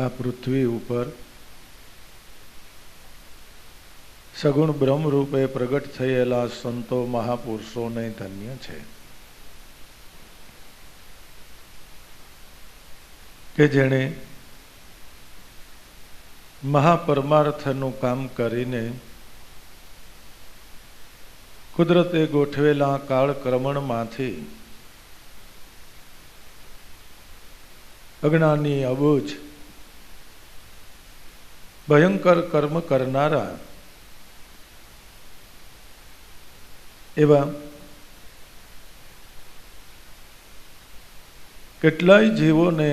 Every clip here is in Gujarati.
આ પૃથ્વી ઉપર સગુણ બ્રહ્મ રૂપે પ્રગટ થયેલા સંતો મહાપુરુષોને ધન્ય છે કે જેણે મહાપરમાર્થનું કામ કરીને કુદરતે ગોઠવેલા કાળક્રમણમાંથી અજ્ઞાની અબૂજ ભયંકર કર્મ કરનારા એવા કેટલાય જીવોને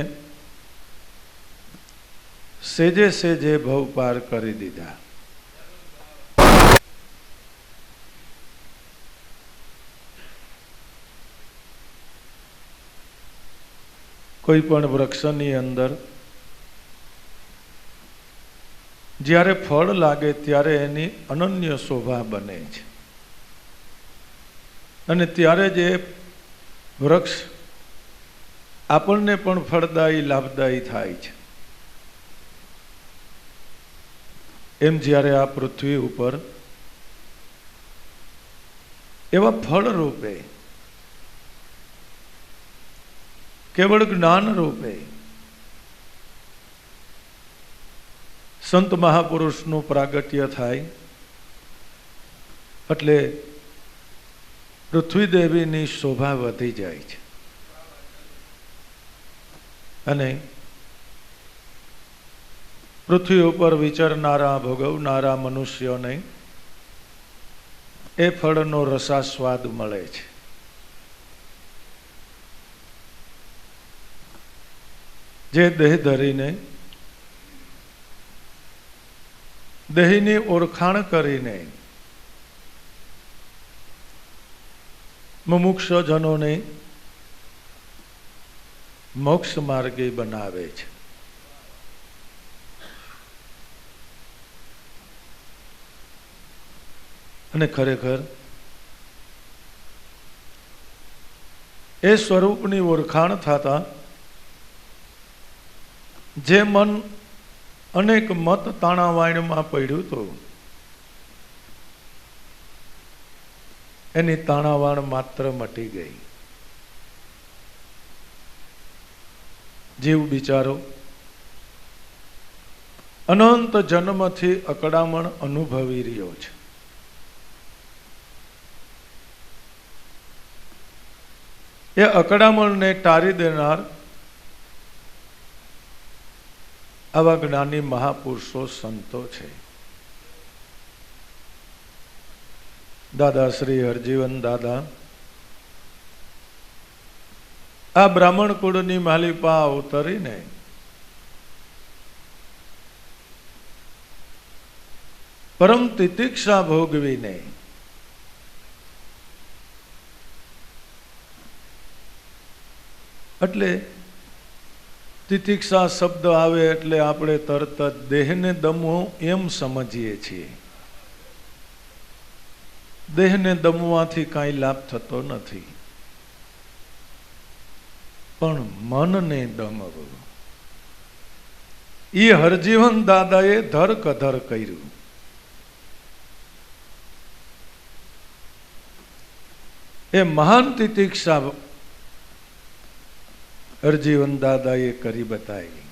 સેજે સેજે ભવ પાર કરી દીધા. કોઈ પણ વૃક્ષની અંદર જ્યારે ફળ લાગે ત્યારે એની અનન્ય શોભા બને છે અને ત્યારે જે વૃક્ષ આપણને પણ ફળદાયી લાભદાયી થાય છે. એમ જ્યારે આ પૃથ્વી ઉપર એવા ફળ રૂપે કેવળ જ્ઞાન રૂપે સંત મહાપુરુષનું પ્રાગટ્ય થાય એટલે પૃથ્વી દેવીની શોભા વધી જાય છે અને પૃથ્વી ઉપર વિચરનારા ભોગવનારા મનુષ્યોને એ ફળનો રસાસ્વાદ મળે છે. જે દેહ ધરીને દેહની ઓળખાણ કરીને મુમુક્ષજનોને મોક્ષ માર્ગે બનાવે છે. અને ખરેખર એ સ્વરૂપની ઓળખાણ થતા જે મન અનેક મત તાણાવાણમાં પડ્યું હતું એની તાણાવાણ માત્ર મટી ગઈ. જીવ બિચારો અનંત જન્મથી અકળામણ અનુભવી રહ્યો છે. એ અકળામણને ટાળી દેનાર આવા જ્ઞાની મહાપુરુષો સંતો છે. દાદા શ્રી હરજીવન દાદા આ બ્રાહ્મણ કુળની માલિપા અવતરીને પરમ તિતિક્ષા ભોગવીને એટલે તિતિક્ષા શબ્દ આવે એટલે આપણે તરત જ દેહને દમવું એમ સમજીએ છીએ. દેહને દમવાથી કાંઈ લાભ થતો નથી, પણ મનને દમવું એ હરજીવન દાદાએ ધર કધર કર્યું. એ મહાન તિતિક્ષા હરજીવન દાદાએ કરી બતાવી.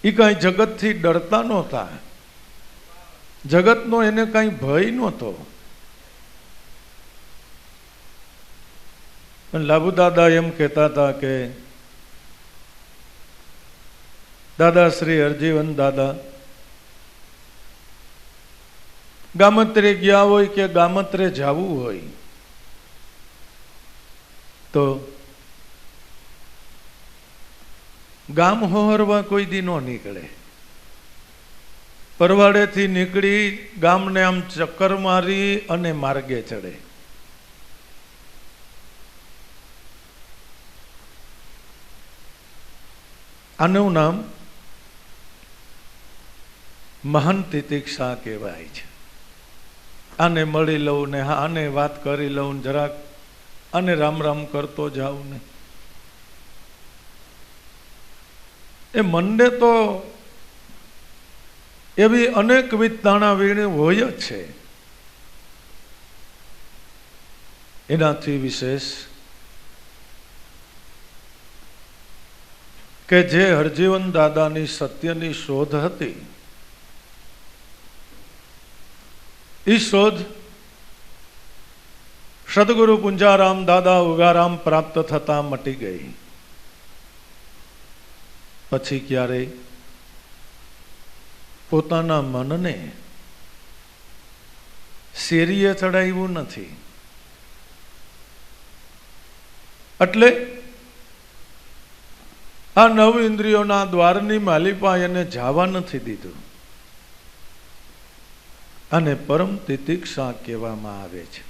એ કાંઈ જગતથી ડરતા નહોતા, જગતનો એને કાંઈ ભય નહોતો. પણ લાભુ દાદા એમ કહેતા હતા કે દાદા શ્રી હરજીવન દાદા ગામત્રે ગયા હોય કે ગામત્રે જવું હોય તો ગામ હોહરવા કોઈ દી ન નીકળે. પરવાડેથી નીકળી ગામને આમ ચક્કર મારી અને માર્ગે ચડે. આનું નામ મહાન તિતિક્ષા કહેવાય છે. આને મળી લઉં ને આને વાત કરી લઉં, જરાક અને રામ રામ કરતો જાઉં ને, એ મનને તો એવી અનેકવિધ તાણાવીણી હોય જ છે. એનાથી વિશેષ કે જે હરજીવન દાદાની સત્યની શોધ હતી, એ શોધ સદગુરુ પુંજારામ દાદા ઉગારામ પ્રાપ્ત થતા મટી ગઈ. પછી ક્યારેય પોતાના મનને શેરીએ ચડાવ્યું નથી. એટલે આ નવ ઇન્દ્રિયોના દ્વારની માલિપા એને જવા નથી દીધું. અને પરમ તિતિક્ષા કહેવામાં આવે છે.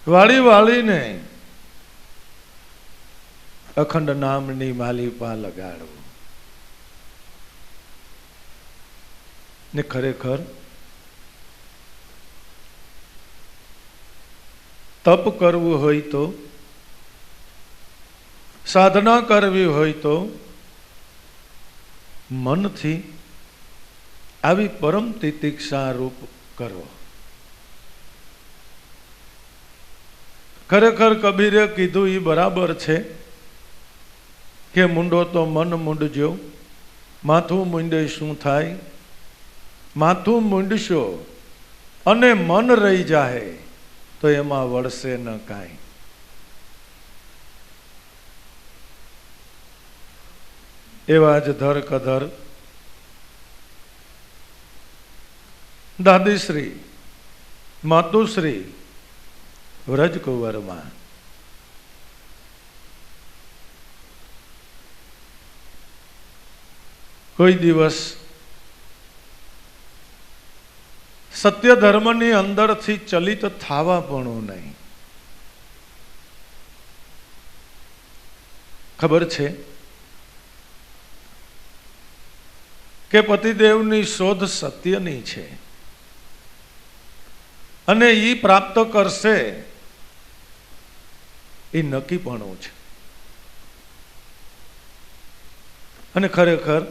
વાળી વાળીને અખંડ નામની માલિપા લગાડવું ને ખરેખર તપ કરવું હોય તો, સાધના કરવી હોય તો મનથી આવી પરમ તિતિક્ષા રૂપ કરો. ખરેખર કબીરે કીધું એ બરાબર છે કે મૂંડો તો મન મૂંડજો, માથું મૂંડે શું થાય? માથું મૂંડશો અને મન રહી જાય તો એમાં વળશે ન કાંઈ. એવા જ ધર કધર દાદીશ્રી માતુશ્રી વ્રજકુંવરમાં કોઈ દિવસ સત્ય ધર્મની અંદરથી ચલિત થવા પણ નહીં. ખબર છે કે પતિદેવની શોધ સત્યની છે અને એ પ્રાપ્ત કરશે એ નક્કીપણું છે. અને ખરેખર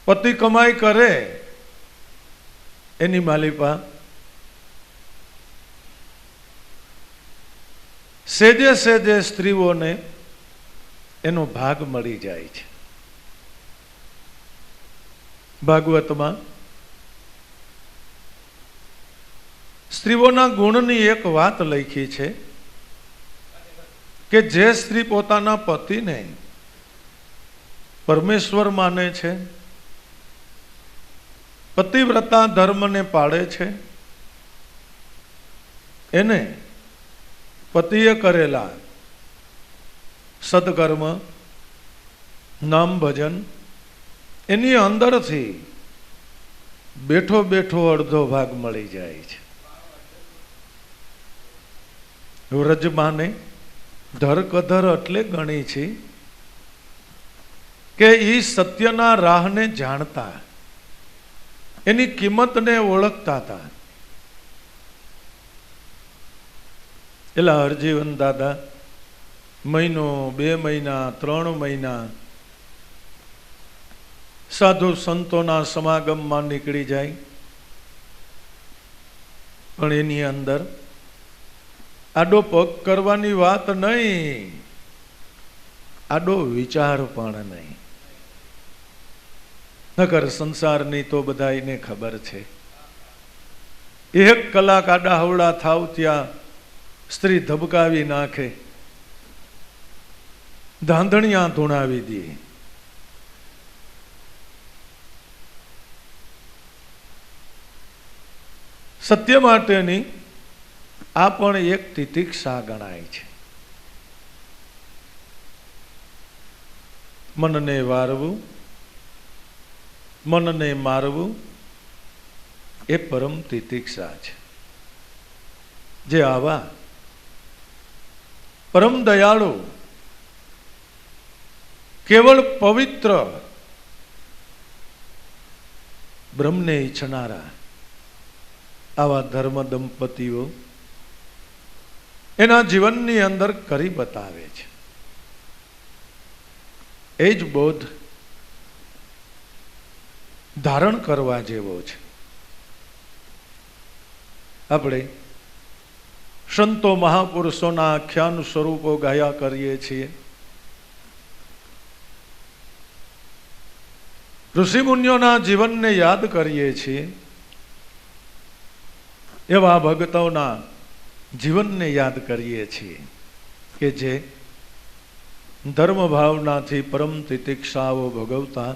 પતિ કમાઈ કરે એની માલિપા સેજે સેજે સ્ત્રીઓને એનો ભાગ મળી જાય છે. ભાગવતમાં સ્ત્રીઓના ગુણની એક વાત લખી છે કે જે સ્ત્રી પોતાના પતિને પરમેશ્વર માને છે, પતિવ્રતા ધર્મને પાળે છે, એને પતિએ કરેલા સદકર્મ, નામ ભજન એની અંદરથી બેઠો બેઠો અડધો ભાગ મળી જાય છે. વ્રજમાને ધર કધર એટલે ગણી છે કે એ સત્યના રાહને જાણતા, એની કિંમતને ઓળખતા હતા. એટલે હરજીવન દાદા મહિનો, 2 મહિના, 3 મહિના સાધુ સંતોના સમાગમમાં નીકળી જાય, પણ એની અંદર આડો પગ કરવાની વાત નહીં, આડો વિચાર પણ નહીં. નકર સંસારની તો બધાને ખબર છે, 1 કલાક આડા હવડા થાવ ત્યાં સ્ત્રી ધબકાવી નાખે, ધાંધણિયા ધૂણાવી દે. સત્ય માટેની આ પણ એક તિતિક્ષા ગણાય છે. મનને વારવું, મનને મારવું એ પરમ તિતિક્ષા છે. જે આવા પરમ દયાળુ, કેવળ પવિત્ર બ્રહ્મને ઈચ્છનારા આવા ધર્મ દંપતીઓ એના જીવનની અંદર કરી બતાવે છે. એ જ બોધ ધારણ કરવા જેવો છે. આપણે સંતો મહાપુરુષોના આખ્યાન સ્વરૂપો ગાયા કરીએ છીએ. ઋષિમુનિઓના જીવનને યાદ કરીએ છીએ. એવા ભક્તોના જીવનને યાદ કરીએ છીએ કે જે ધર્મ ભાવનાથી પરમ તિતિક્ષાઓ ભોગવતા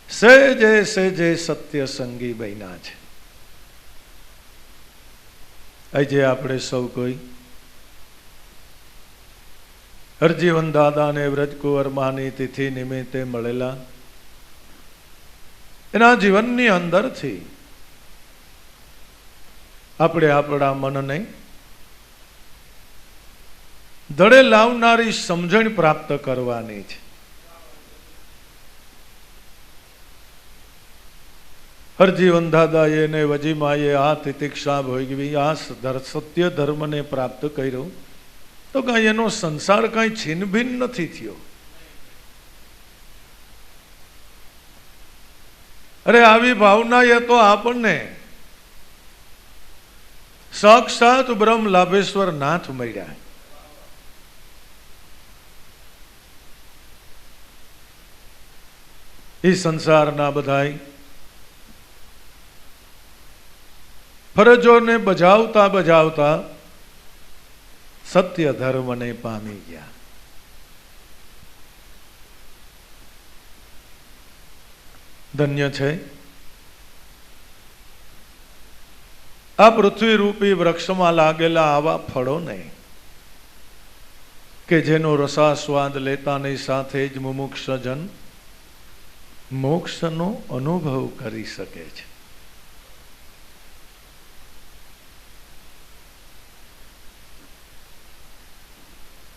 સહેજે સહેજે સત્ય સંગી બન્યા છે. આજે આપણે સૌ કોઈ હરજીવન દાદાને વ્રજકુંવરમાની તિથિ નિમિત્તે મળેલા એના જીવનની અંદરથી આપણે આપણા મનને દડે લાવનારી સમજણ પ્રાપ્ત કરવાની છે. હરજીવન દાદાએ ને વજીમાએ આ તિતિક્ષા ભોગવી, આ સત્ય ધર્મને પ્રાપ્ત કર્યો તો કાંઈ એનો સંસાર કાંઈ છીનભીન નથી થયો. અરે આવી ભાવના એ તો આપણને સાક્ષાત બ્રહ્મ લાભેશ્વર નાથ મળ્યા. એ સંસારના બધાય ફરજોને બજાવતા બજાવતા સત્ય ધર્મને પામી ગયા. ધન્ય છે આ પૃથ્વી રૂપી વૃક્ષમાં લાગેલા આવા ફળોને કે જેનો રસાસ્વાદ લેતાની સાથે જ મુમુક્ષજન મોક્ષનો અનુભવ કરી શકે છે.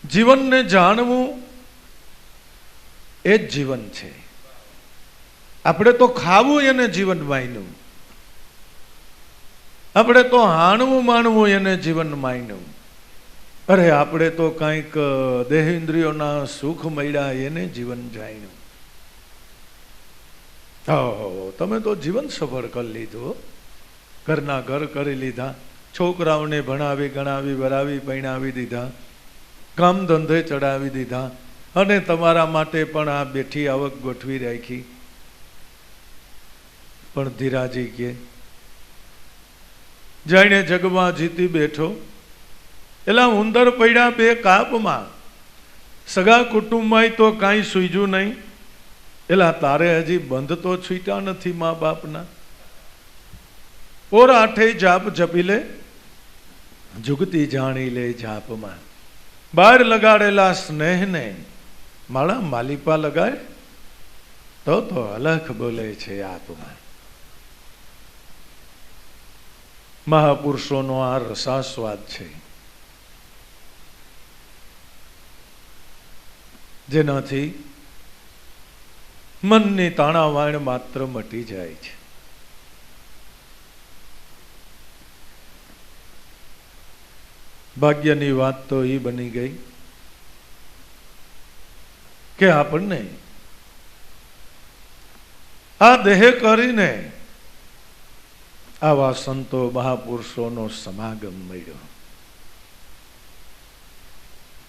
જીવનને જાણવું એ જ જીવન છે. આપણે તો ખાવું એને જીવન માન્યું, આપણે તો હાણવું માણવું એને જીવન માન્યું. અરે આપણે તો કંઈક દેહેન્દ્રિયોના સુખ મળ્યા એને જીવન જાણ્યું. તમે તો જીવન સફળ કરી લીધું, ઘરના ઘર કરી લીધા, છોકરાઓને ભણાવી ગણાવી વરાવી પૈણાવી દીધા, કામ ધંધે ચડાવી દીધા, અને તમારા માટે પણ આ બેઠી આવક ગોઠવી રાખી. પણ ધીરાજી કે જાણે જગમાં જીતી બેઠો એલા ઉંદર પડ્યા બે કાપમાં, સગા કુટુંબમાં તો કાંઈ સૂજ્યું નહીં. એલા તારે હજી બંધ તો છૂટ્યા નથી મા બાપના. ઓર આઠે જાપ જપી લે, જુગતી જાણી લે જાપમાં. બહાર લગાડેલા સ્નેહને માળા માલિપા લગાડ તો અલખ બોલે છે આપમાં. મહાપુરુષોનો આ રસાસ્વાદ છે જેનાથી મનની તાણાવાણ માત્ર મટી જાય છે. ભાગ્યની વાત તો એ બની ગઈ કે આપણને આ દેહ કરીને આવા સંતો મહાપુરુષોનો સમાગમ મળ્યો.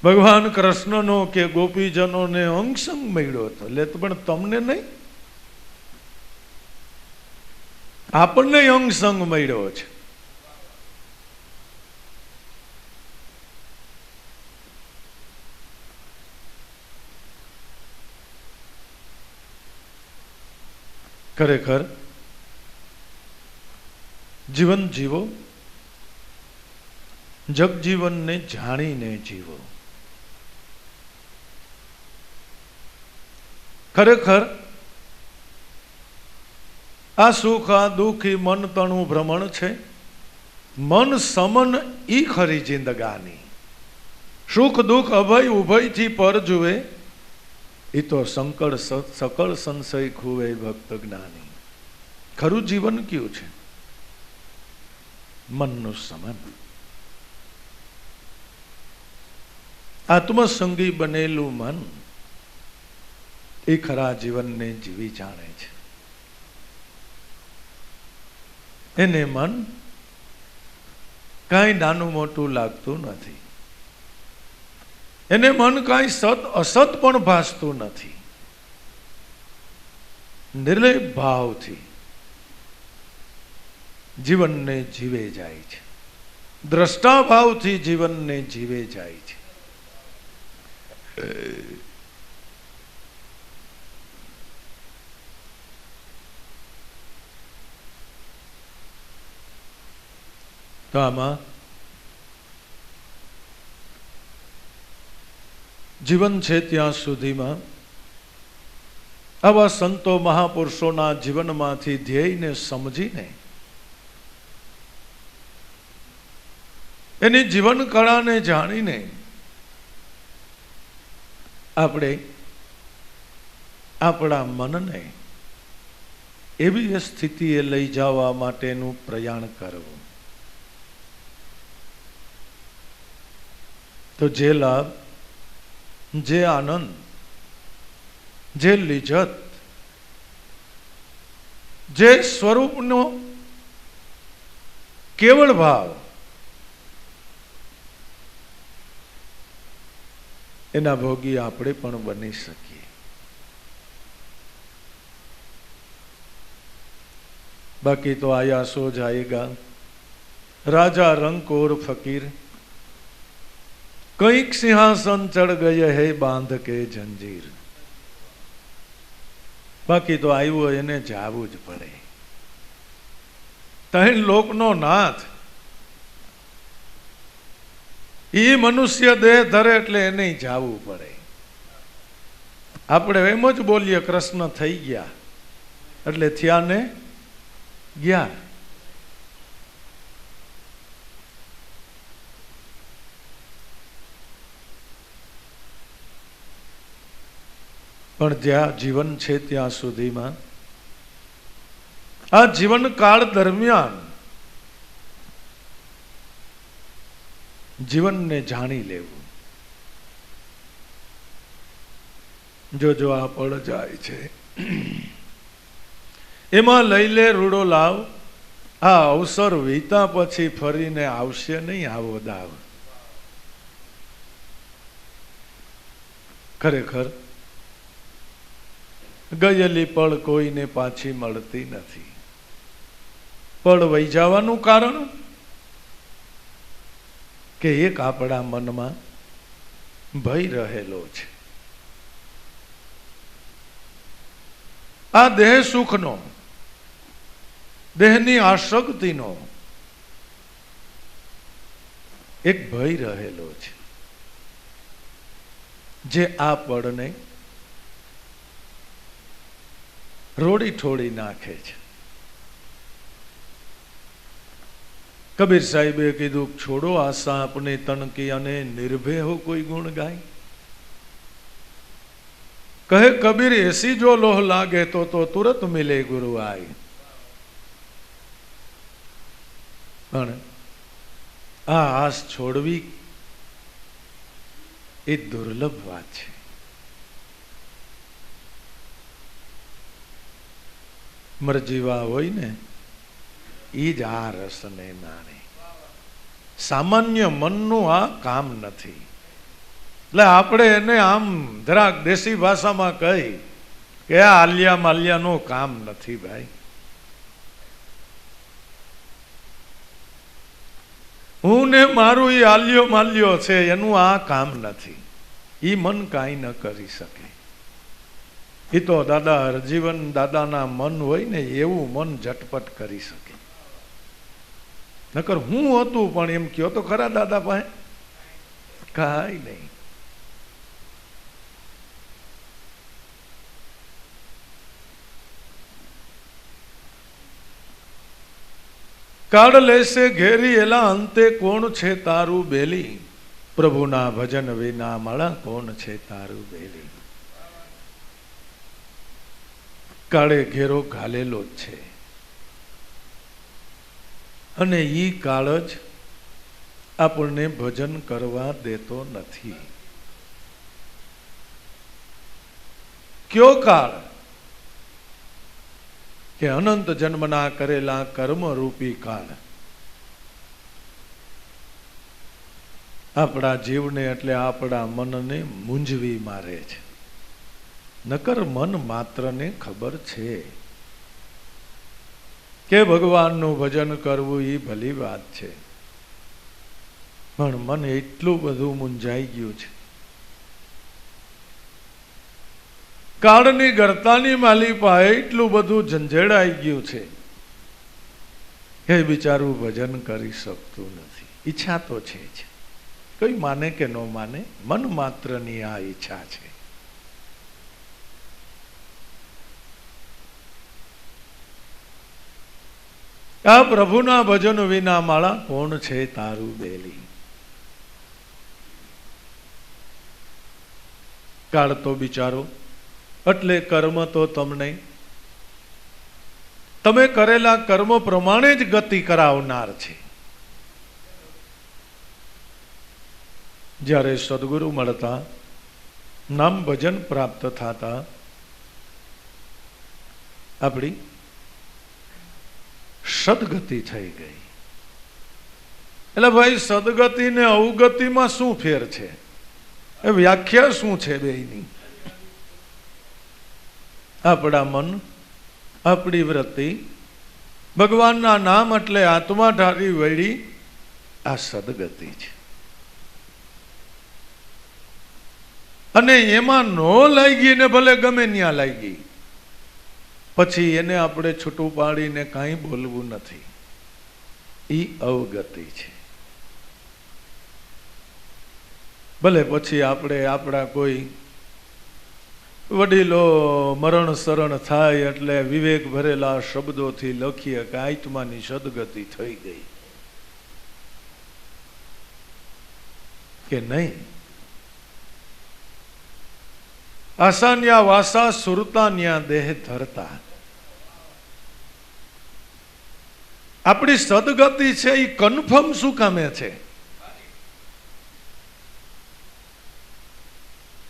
ભગવાન કૃષ્ણનો કે ગોપીજનોને અંગસંગ મળ્યો હતો, એટલે પણ તમને નહીં, આપણને અંગસંગ મળ્યો છે. ખરેખર જીવન જીવો, જગજીવનને જાણીને જીવો. ખરેખર આ સુખ આ દુઃખ ઈ મન તણું ભ્રમણ છે. મન સમન ઈ ખરી જિંદગાની. સુખ દુઃખ અભય ઉભયથી પર જુએ, એ તો સકળ સંશય ખુવે ભક્ત જ્ઞાની. ખરું જીવન કયું છે? મનનું સમન. આત્મસંગી બનેલું મન એ ખરા જીવનને જીવી જાણે છે. એને મન કાંઈ નાનું મોટું લાગતું નથી. એને મન કાંઈ સત અસત પણ ભાસતું નથી. નિર્લેપ ભાવથી જીવનને જીવે જાય છે. દ્રષ્ટા ભાવથી જીવનને જીવે જાય છે. તો આમાં જીવન છે ત્યાં સુધીમાં આવા સંતો મહાપુરુષોના જીવનમાંથી ધ્યેયને સમજીને એની જીવન કળાને જાણીને આપણે આપણા મનને એવી સ્થિતિએ લઈ જવા માટેનું પ્રયાણ કરવું. તો જે લાભ, જે આનંદ, જે લિજ્જત, જે સ્વરૂપનો કેવળ ભાવ, એના ભોગી આપણે પણ બની શકીએ. બાકી તો આયા સો જાયેગા, રાજા રંગ ઓર ફકીર, કંઈક સિંહાસન ચढ़ ગયે હે બાંધ કે જંજીર. બાકી તો આવ્યો એને જાવું જ પડે. ત્રણ લોકનો નાથ એ મનુષ્ય દેહ ધરે એટલે એને જાવું પડે. આપણે એમ જ બોલીએ કૃષ્ણ થઈ ગયા એટલે થયા ને ગયા. પણ જ્યાં જીવન છે ત્યાં સુધીમાં આ જીવન કાળ દરમિયાન જીવનને જાણી લેવું. જો આ પળ જાય છે એમાં લઈ લે રૂડો લાવ, આ અવસર વીતા પછી ફરીને આવશે નહીં આવો દાવ. ખરેખર ગયેલી પળ કોઈને પાછી મળતી નથી. પળ વહી જવાનું કારણ કે એક આપણા મનમાં ભય રહેલો છે. આ દેહ સુખનો, દેહની આસક્તિનો એક ભય રહેલો છે, જે આ પળને રોડી ઠોડી નાખે છે. કબીર સાહેબે કીધું, છોડો આશા આપને તણકી અને નિર્ભય હો કોઈ ગુણ ગાય. કહે કબીર એસી જો લોહ લાગે તો તુરત મિલે ગુરુ આય. પણ આ આસ છોડવી એ દુર્લભ વાત છે. મરજીવા હોય ને એ જ આ રસને નાણે. સામાન્ય મનનું આ કામ નથી. એટલે આપણે એને આમ જરાક દેશી ભાષામાં કહી કે આ આલિયા માલિયાનું કામ નથી ભાઈ. હું ને મારું એ આલ્યો માલ્યો છે એનું આ કામ નથી. એ મન કાંઈ ન કરી શકે. એ તો દાદા હરજીવન દાદાના મન હોય ને એવું મન ઝટપટ કરી શકે. નકર હું હતું પણ એમ કયો તો ખરા દાદા પાસે કાંઈ નહીં. કાળ લેશે ઘેરી એલા અંતે કોણ છે તારું બેલી, પ્રભુના ભજન વિના માળા કોણ છે તારું બેલી. કાળે ઘેરો ઘાલેલો જ છે. અને એ કાળ જ આપણને ભજન કરવા દેતો નથી. કયો કાળ? કે અનંત જન્મના કરેલા કર્મ રૂપી કાળ આપણા જીવને એટલે આપણા મનને મૂંઝવી મારે છે. નકર મન માત્રને ખબર છે કે ભગવાનનું ભજન કરવું એ ભલી વાત છે, પણ મન એટલું બધું મૂંઝાઈ ગયું છે. કાળની ગરતાની માલિપા એટલું બધું ઝંઝેડાઈ ગયું છે કે બિચારું ભજન કરી શકતું નથી. ઈચ્છા તો છે જ, કોઈ માને કે ન માને, મન માત્રની આ ઈચ્છા છે. આ પ્રભુના ભજન વિના માળા કોણ છે તારું બેલી. કાળ તો બિચારો એટલે કર્મ તો તમને તમે કરેલા કર્મ પ્રમાણે જ ગતિ કરાવનાર છે. જ્યારે સદગુરુ મળતા, નામ ભજન પ્રાપ્ત થતા, આપણી સદગતિ થઈ ગઈ. એટલે ભાઈ સદગતિ ને અવગતિમાં શું ફેર છે? એ વ્યાખ્યા શું છે બેયની? આપણા મન, આપણી વૃત્તિ ભગવાનના નામ એટલે આત્મા ઢારી વળી, આ સદગતિ છે. અને એમાં નો લાગી ને ભલે ગમે ત્યાં લાગી, પછી એને આપણે છૂટું પાડીને કાંઈ બોલવું નથી. એ અવગતિ છે. ભલે પછી આપણે આપણા કોઈ વડીલો મરણ શરણ થાય એટલે વિવેક ભરેલા શબ્દોથી લખીએ કે આત્માની સદગતિ થઈ ગઈ કે નહીં. આસાન્યા વાસા સુરતાન્યા દેહ ધરતા. આપણી સદગતિ છે એ કન્ફર્મ શું કામે છે?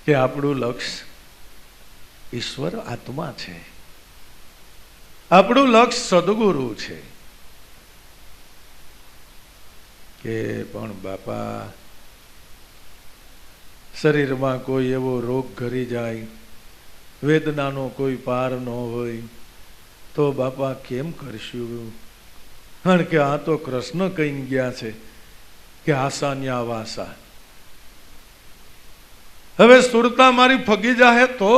કે આપણું લક્ષ્ય ઈશ્વર આત્મા છે, આપણું લક્ષ્ય સદગુરુ છે. કે પણ બાપા શરીરમાં કોઈ એવો રોગ ઘરી જાય, વેદનાનો કોઈ પાર ન હોય તો બાપા કેમ કરશું? કારણ કે આ તો કૃષ્ણ કહી ગયા છે કે આસાન્યા વાસા. હવે સુરતા મારી ફગી જાહે તો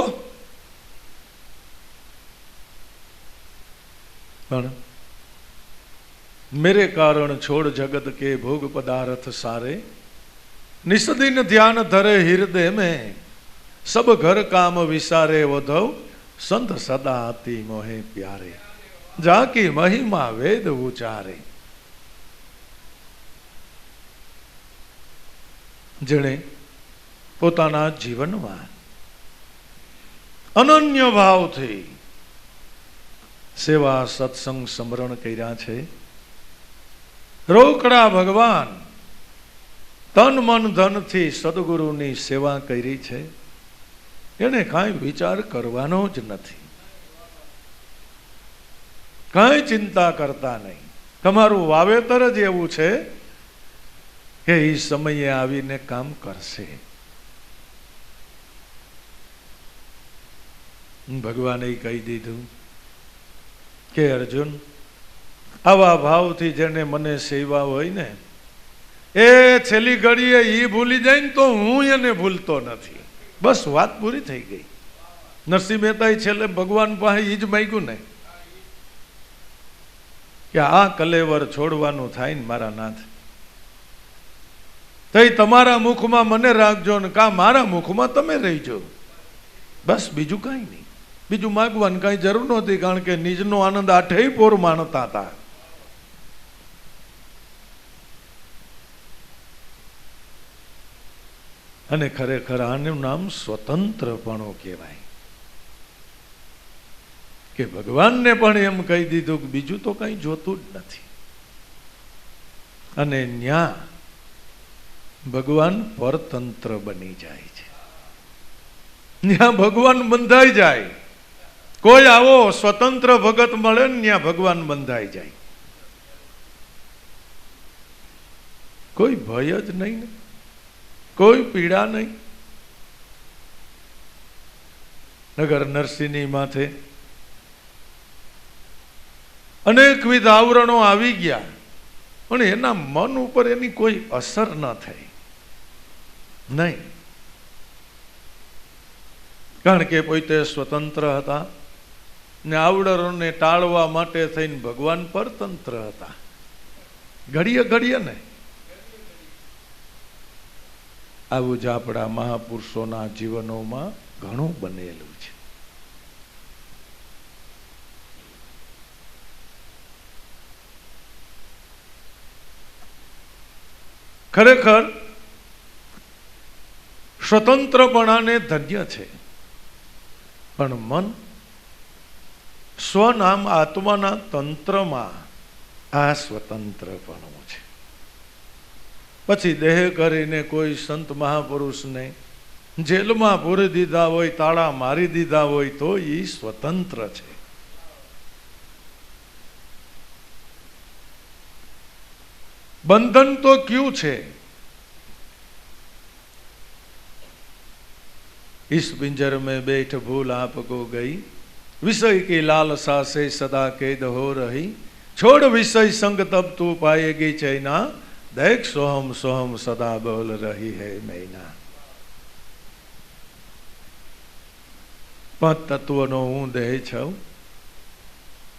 પણ મેરે કારણ છોડ જગત કે ભોગ પદાર્થ સારે, નિષદિન ધ્યાન ધરે હૃદય में सब घर काम विसारे वधव संत सदा अति मोहे प्यारे, जाकी महिमा वेद उचारे. જેણે પોતાના જીવનમાં અનન્ય ભાવથી સેવા સત્સંગ સ્મરણ કર્યા છે, રોકડા ભગવાન તન મન ધનથી સદગુરુની સેવા કરી છે, એને કાંઈ વિચાર કરવાનો જ નથી, કાંઈ ચિંતા કરતા નહીં. તમારું વાવેતર જ એવું છે કે એ સમયે આવીને કામ કરશે. ભગવાને કહી દીધું કે અર્જુન, આવા ભાવથી જેને મને સેવા હોય ને, એ છેલ્લી ઘડીએ એ ભૂલી જાય ને તો હું એને ભૂલતો નથી. બસ વાત પૂરી થઈ ગઈ. નરસિંહ મહેતાએ છેલ્લે ભગવાન પાસે એ જ માંગ્યું ને કે આ કલેવર છોડવાનું થાય ને મારા નાથ, તો તમારા મુખમાં મને રાખજો ને કા મારા મુખમાં તમે રહીજો. બસ બીજું કાંઈ નહીં. બીજું માગવાની કાંઈ જરૂર નહોતી, કારણ કે નિજનો આનંદ આઠેય પોર માણતા હતા. અને ખરેખર આનું નામ સ્વતંત્રપણું કહેવાય. કે ભગવાનને પણ એમ કહી દીધું કે બીજું તો કઈ જોતું જ નથી. અને ન્યા ભગવાન પરતંત્ર બની જાય છે. ત્યાં ભગવાન બંધાઈ જાય. કોઈ આવો સ્વતંત્ર ભગત મળે ને ત્યાં ભગવાન બંધાઈ જાય. કોઈ ભય જ નહીં ને, કોઈ પીડા નહીં. નગર નરસિંહની માથે અનેકવિધ આવરણો આવી ગયા, પણ એના મન ઉપર એની કોઈ અસર ન થઈ. નહીં, કારણ કે પોતે સ્વતંત્ર હતા ને આવરણોને ટાળવા માટે થઈને ભગવાન પરતંત્ર હતા. ઘડીએ ઘડીએ ને આવું જ આપણા મહાપુરુષોના જીવનોમાં ઘણું બનેલું છે. ખરેખર સ્વતંત્રપણાને ધન્ય છે, પણ મન સ્વનામ આત્માના તંત્રમાં આ સ્વતંત્રપણું છે. પછી દેહ કરીને કોઈ સંત મહાપુરુષને જેલમાં પૂરી દીધા હોય, તાળા મારી દીધા હોય, તો એ સ્વતંત્ર છે. બંધન તો ક્યું છે? इस पिंजर में बैठ भूल आपको गई, विषय की लालसा से सदा कैद हो रही, छोड़ विषय संग तब तू पाएगी चैना, देख सोहम सोहम सदा बोल रही है मैना. પાંચ તત્વનો હું દેહ છું.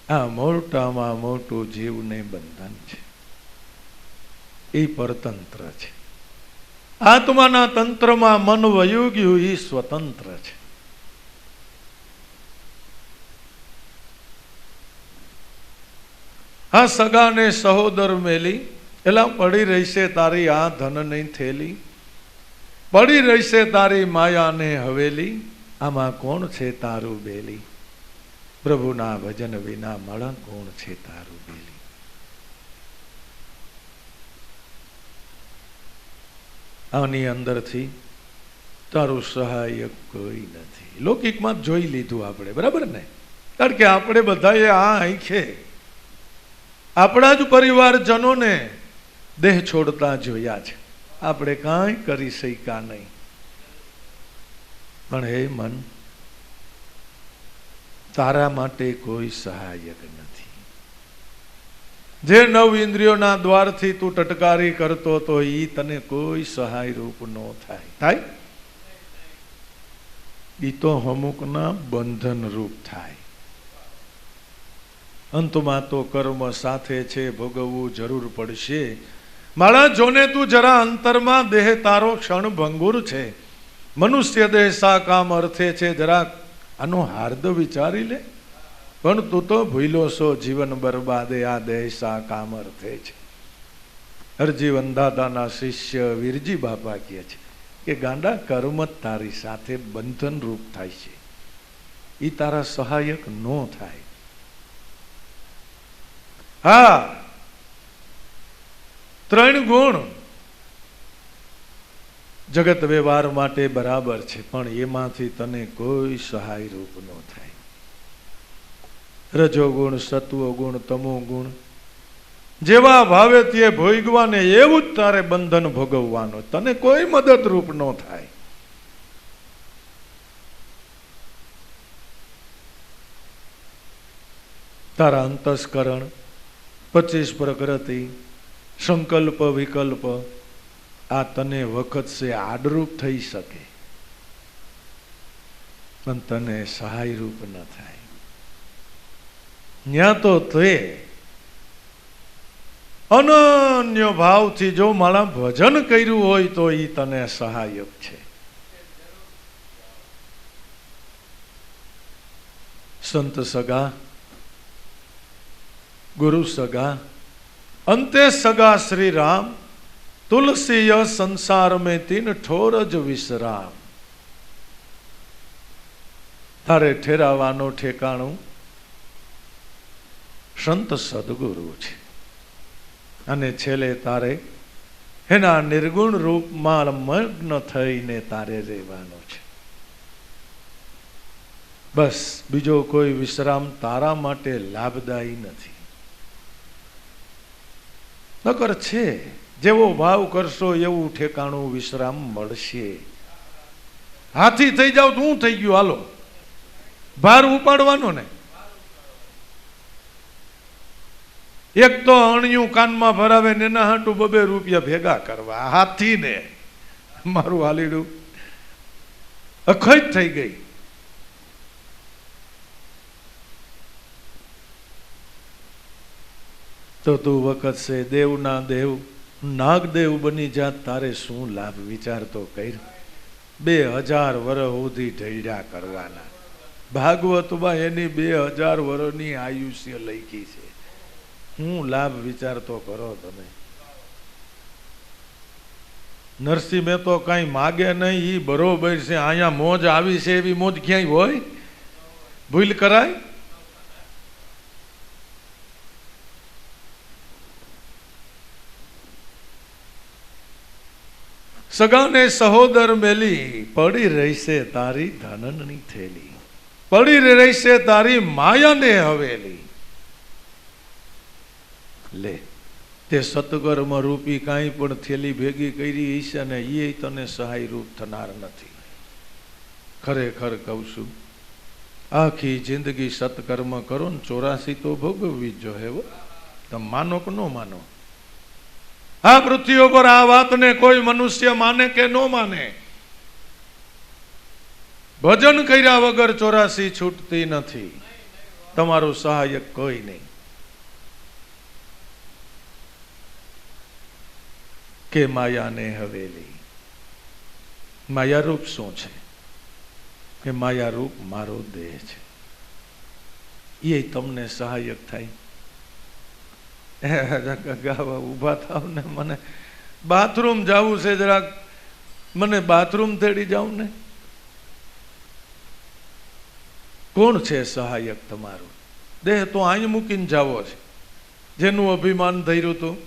આ મોટામાં મોટું જીવને બંધન છે. એ પરતંત્ર છે. આત્માના તંત્રમાં મન વયું ગયું, એ સ્વતંત્ર છે. આ સગાને સહોદર મેલી, એલા પડી રહેશે તારી આ ધન નહીં થેલી, પડી રહેશે તારી માયાને હવેલી, આમાં કોણ છે તારું બેલી, પ્રભુના ભજન વિના મળે કોણ છે તારું બેલી. આની અંદરથી તારું સહાયક કોઈ નથી. લૌકિકમાં જોઈ લીધું આપણે, બરાબર ને? કારણ કે આપણે બધાએ આ આંખે આપણા જ પરિવારજનોને દેહ છોડતા જોયા છે. આપણે કાંઈ કરી શક્યા નહીં. પણ હે મન, તારા માટે કોઈ સહાયક નથી. જે નવ ઇન્દ્રિયોના દ્વારથી તું ટટકારી કરતો તો ઈ તને કોઈ સહાય રૂપ ન થાય. થાય? ઈ તો અમુકના બંધન રૂપ થાય. અંતમાં તો કર્મ સાથે છે, ભોગવવું જરૂર પડશે. મારા જોને તું જરા અંતરમાં દેહ તારો ક્ષણ ભંગુર છે. મનુષ્ય દેહ સા કામ અર્થે છે, જરા આનો હાર્દ વિચારી લે. પણ તું તો ભૂલો છો જીવન બરબાદે, આ દેહ સા કામ અર્થે છે. હરજીવન દાદાના શિષ્ય વીરજી બાપા કહે છે કે ગાંડા, કર્મ તારી સાથે બંધન રૂપ થાય છે, એ તારા સહાયક ન થાય. હા, 3 ગુણ જગત વ્યવહાર માટે બરાબર છે, પણ એમાંથી તને કોઈ સહાય રૂપ ન થાય. રજોગુણ, સત્વગુણ, તમો ગુણ જેવા ભાવે તે ભોગવાને એવું જ તારે બંધન ભોગવવાનો, તને કોઈ મદદરૂપ ન થાય. તારા અંતસ્કરણ, 25 પ્રકૃતિ, સંકલ્પ વિકલ્પ, આ તને વખત સે આડરૂપ થઈ શકે, પણ તને સહાય રૂપ ન થાય. ન્યા તો તે અનન્ય ભાવથી જો મારા ભજન કર્યું હોય તો ઈ તને સહાયક છે. સંત સગા, ગુરુ સગા, અંતે સગા શ્રી રામ, તુલસી ય સંસાર में 3 ठोर જ વિશ્રામ. તારે ઠેરાવાનું ઠેકાણું સંત સદગુરુ છે. અને છેલ્લે તારે એના નિર્ગુણ રૂપમાં મગ્ન થઈને તારે રહેવાનું છે. બસ બીજો કોઈ વિશ્રામ તારા માટે લાભદાયી નથી. નકર છે જેવો ભાવ કરશો એવું ઠેકાણું વિશ્રામ મળશે. હાથી થઈ જાવ તો હું થઈ ગયું, હાલો ભાર ઉપાડવાનો ને. એક તો અણિયું કાનમાં ભરાવે ને એના હાટું 2 રૂપિયા ભેગા કરવા. હાથી ને મારું હાલીડું અખજ થઈ ગઈ. તો તું વખત છે દેવના દેવ નાગદેવ બની જાત, તારે શું લાભ વિચાર તો કર. 2000 વર્ષ સુધી ઢળ્યા કરવાના. ભાગવતમાં એની 2000 વર્ષની આયુષ્ય લખી છે. હું લાભ વિચાર તો કરો તમે. નરસિંહ મહેતો કઈ માગે નહીં, ઈ બરોબર છે. અહીંયા મોજ આવી છે એવી મોજ ક્યાંય હોય? ભૂલ કરાય? સગાને સહોદર મેલી પડી રહેશે તારી ધનની થેલી, પડી રહેશે તારી માયાને હવેલી. લે તે સતકર્મ રૂપી કાંઈ પણ થેલી ભેગી કરી છે ને એ તને સહાય રૂપ થનાર નથી. ખરેખર કહું છું, આખી જિંદગી સત્કર્મ કરો ને 84 તો ભોગવવી જ જોઈએ. તમે માનો કે ન માનો? આ પૃથ્વી ઉપર આ વાતને કોઈ મનુષ્ય માને કે ન માને, ભજન કર્યા વગર 84 છૂટતી નથી. તમારું સહાયક કોઈ નહીં. કે માયાને હવેલી. માયારૂપ શું છે? કે માયારૂપ મારો દેહ છે. એ તમને સહાયક થાય. ગાવા ઉભા થાવ ને, મને બાથરૂમ જવું છે, જરાક મને બાથરૂમ તેડી જાવ ને. કોણ છે સહાયક તમારું? દેહ તો અહીં મૂકીને જાવો છે, જેનું અભિમાન ધર્યું હતું.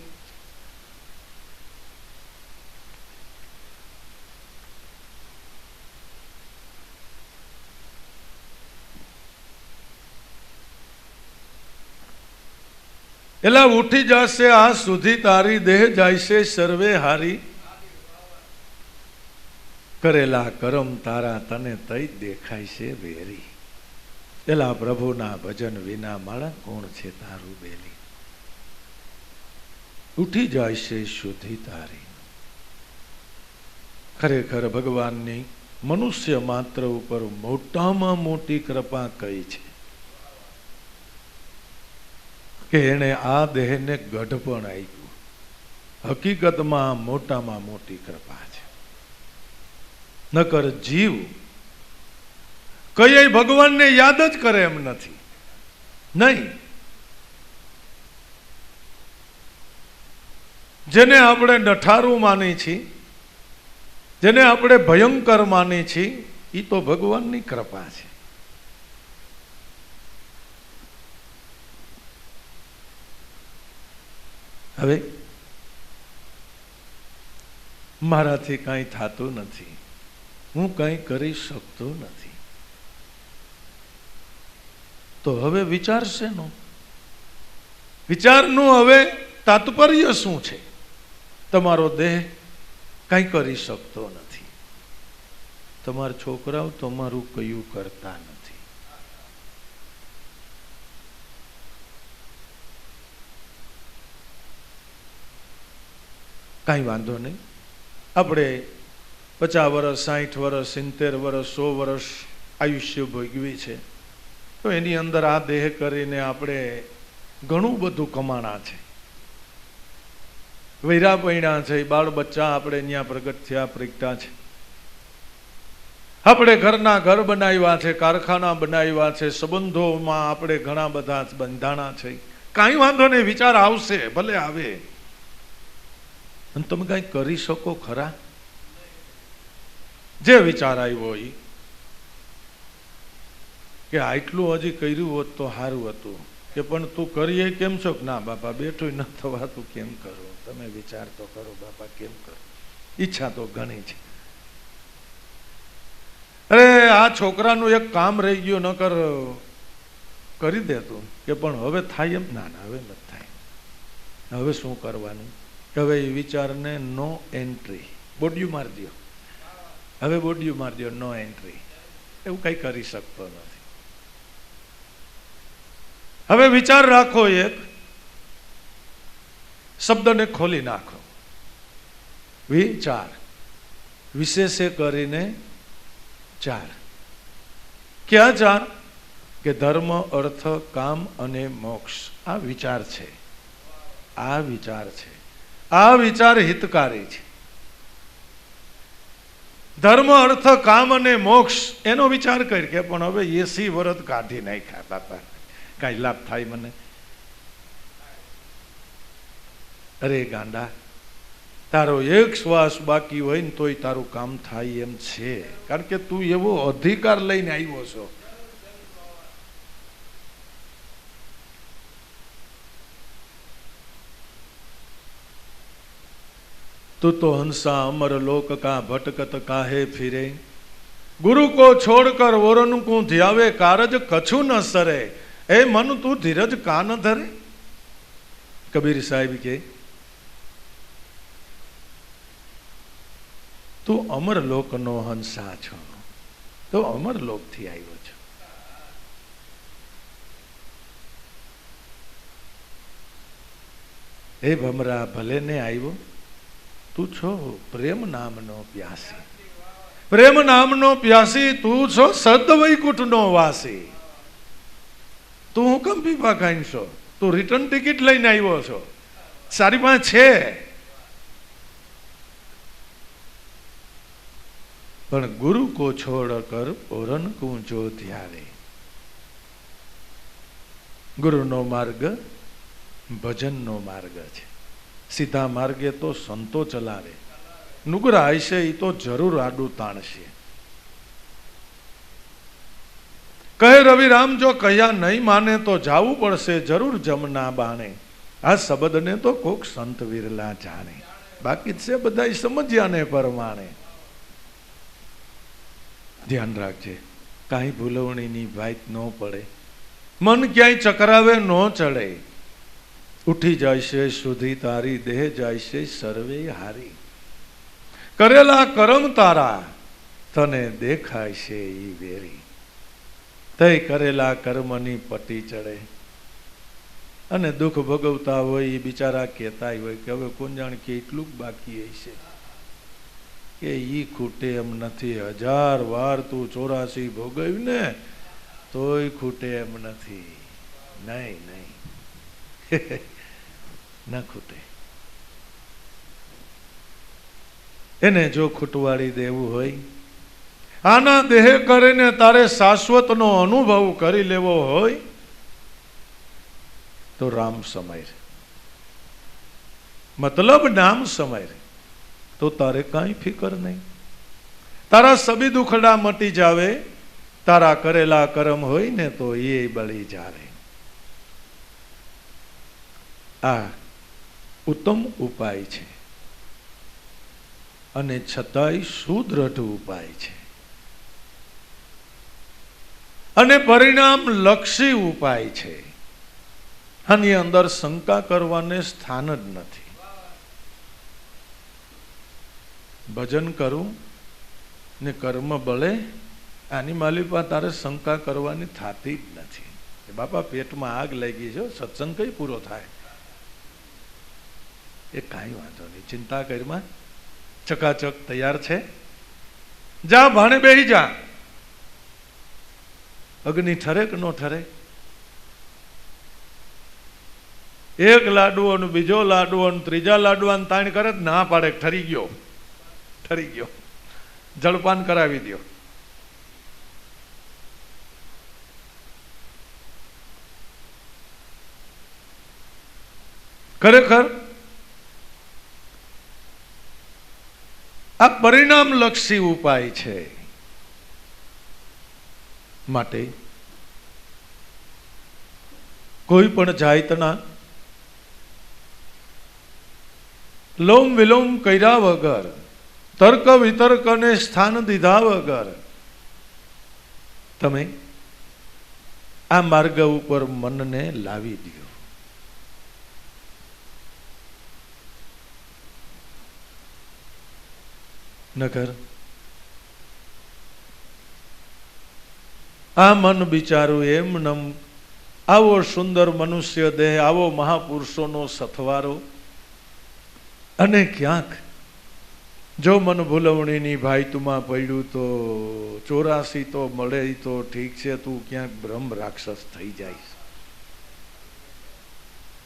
એલા ઉઠી જશે આ સુધી તારી દેહ જાય છે સર્વે હારી, કરેલા કરમ તારા તને તઈ દેખાય છે વેરી. એલા પ્રભુના ભજન વિના માળા કોણ છે તારું બેલી. ઉઠી જાય છે સુધી તારી. ખરેખર ભગવાનની મનુષ્ય માત્ર ઉપર મોટામાં મોટી કૃપા કઈ છે કે એને આ દેહને ગઢપણ આપ્યું. હકીકતમાં મોટામાં મોટી કૃપા છે. નકર જીવ કઈ ભગવાનને યાદ જ કરે એમ નથી. નહીં, જેને આપણે નઠારું માની છીએ, જેને આપણે ભયંકર માની છીએ, એ તો ભગવાનની કૃપા છે. હવે મારાથી કાંઈ થતું નથી, હું કાંઈ કરી શકતો નથી, તો હવે વિચારશે નો? વિચારનું હવે તાત્પર્ય શું છે? તમારો દેહ કાંઈ કરી શકતો નથી. તમારા છોકરાઓ તમારું કયું કરતા નથી. કાંઈ વાંધો નહીં. આપણે 50 વર્ષ, 60 વર્ષ, 70 વર્ષ, 100 વર્ષ આયુષ્ય ભોગવી છે, તો એની અંદર આ દેહ કરીને આપણે ઘણું બધું કમાણા છે. વૈરા પૈણા છે, બાળ બચ્ચા આપણે ત્યાં પ્રગટ થયા, પ્રગટા છે. આપણે ઘરના ઘર બનાવ્યા છે, કારખાના બનાવ્યા છે, સંબંધોમાં આપણે ઘણા બધા બંધાણા છે. કાંઈ વાંધો નહીં, વિચાર આવશે, ભલે આવે. અને તમે કઈ કરી શકો ખરા? જે વિચાર આવ્યો એ કે આટલું હજી કર્યું હોત તો સારું હતું, કે પણ તું કરીએ કેમ છો? ના બાપા, બેઠું ન થવાતું, કેમ કરું? તમે વિચાર તો કરો બાપા, કેમ કરું? ઈચ્છા તો ઘણી છે. અરે આ છોકરાનું એક કામ રહી ગયું, નકર કરી દેતું. કે પણ હવે થાય એમ? ના ના, હવે નથી થાય. હવે શું કરવાનું? હવે એ વિચારને નો એન્ટ્રી, બોડિયું મારી દો. હવે બોડિયું મારી દો, નો એન્ટ્રી. એવું કઈ કરી શકતો નથી. હવે વિચાર રાખો, એક શબ્દને ખોલી નાખો. વિચાર, વિશેષે કરીને 4. ક્યાં 4? કે ધર્મ, અર્થ, કામ અને મોક્ષ. આ વિચાર છે. આ વિચાર છે. આ વિચાર હિતકારી છે. ધર્મ, અર્થ, કામ અને મોક્ષ એનો વિચાર કરી. કે પણ હવે 80 વર્ષ કાઢી નાખ્યા બાપા, કઈ લાભ થાય મને? અરે ગાંડા, તારો એક શ્વાસ બાકી હોય ને તોય તારું કામ થાય એમ છે. કારણ કે તું એવો અધિકાર લઈને આવ્યો છો. તું તો હંસા અમર લોક કા ભટકત કાહે ફિરે, ગુરુ કો છોડકર ઓરન કો ધ્યાવે, કારજ કછું ન સરે, એ મન તું ધીરજ કા ન ધરે. કબીર સાહેબ કે તું અમરલોક નો હંસા છો, તો અમરલોક થી આવ્યો છો. એ ભમરા ભલે ને આવ્યો, તું છો પ્રેમ નામનો પ્યાસી. પ્રેમ નામનો પ્યાસી તું છો, સદ વૈકુંઠ નો વાસી. તું હું કેમ પીપા ખાઈ છો? તું રિટર્ન ટિકિટ લઈને આવ્યો છો, સારી પાસે છે. પણ ગુરુ કો છોડ કર ઓરન કૂંચો ધ્યાવે. ગુરુનો માર્ગ ભજનનો માર્ગ છે. સીધા માર્ગે તો સંતો ચલાવે, નુગરા હશે એ તો જરૂર આડું તાણશે. કહે રવિરામ, જો કહ્યા નહીં માને તો જાવું પડશે જરૂર જમના બાણે. આ શબ્દને તો કોક સંત વિરલા જાણે, બાકી છે બધા સમજ્યા ને પરમાણે. ધ્યાન રાખજે, કાંઈ ભૂલવણીની વાઈટ ન પડે, મન ક્યાંય ચકરાવે ન ચડે. ઉઠી જાય છે સુધી તારી, દેહ જાય છે સર્વે હારી. કરેલા કરમ તારા તને દેખાય છે ઈ વેરી. તે કરેલા કર્મની પટી ચડે. અને દુઃખ ભોગવતા હોય એ બિચારા કહેતા હોય કે હવે કોણ જાણે કે એટલું બાકી હશે, કે ઈ ખૂટે એમ નથી. 1000 વાર તું 84 ભોગવ્યું ને તોય ખૂટે એમ નથી. નહીં નહીં, ન ખૂટે. એને જો ખૂટવાડી દેવું હોય, આના દેહ કરીને તારે શાશ્વતનો અનુભવ કરી લેવો હોય તો રામ સમય, મતલબ નામ સમય, તો તારે કાંઈ ફિકર નહીં. તારા સબી દુખડા મટી જાવે, તારા કરેલા કરમ હોય ને તો એ બળી જાવે. આ ઉત્તમ ઉપાય છે અને છતાંય સુદ્રઢ ઉપાય છે અને પરિણામ લક્ષી ઉપાય છે. આની અંદર શંકા કરવાને સ્થાન જ નથી. ભજન કરું ને કર્મ બળે, આની માલિપા તારે શંકા કરવાની થતી જ નથી. બાપા પેટમાં આગ લાગી છે, સત્સંગ કઈ પૂરો થાય? એ કાંઈ વાંધો નહીં, ચિંતા કરીમાં ચકાચક તૈયાર છે. જા ભાણે બેહી જા. અગ્નિ ઠરે કે નો ઠરે? એક લાડુઓનો બીજો લાડુઓનો ત્રીજા લાડુઆને તાણ કરે ના પાડે, ઠરી ગયો ઠરી ગયો, જળપાન કરાવી દો. ખરેખર આ પરિણામ લક્ષી ઉપાય છે. માટે કોઈ પણ જાતના લોમ વિલોમ કર્યા વગર, તર્ક વિતર્કને સ્થાન દીધા વગર તમે આ માર્ગ ઉપર મનને લાવી દો. નકર આ મન બિચારું એમ નમ આવો સુંદર મનુષ્ય દેહ, આવો મહાપુરુષોનો સથવારો, અને ક્યાંક જો મન ભૂલવણીની ભાઈતુમાં પડ્યું તો 84 તો મળે તો ઠીક છે, તું ક્યાંક બ્રહ્મ રાક્ષસ થઈ જાય,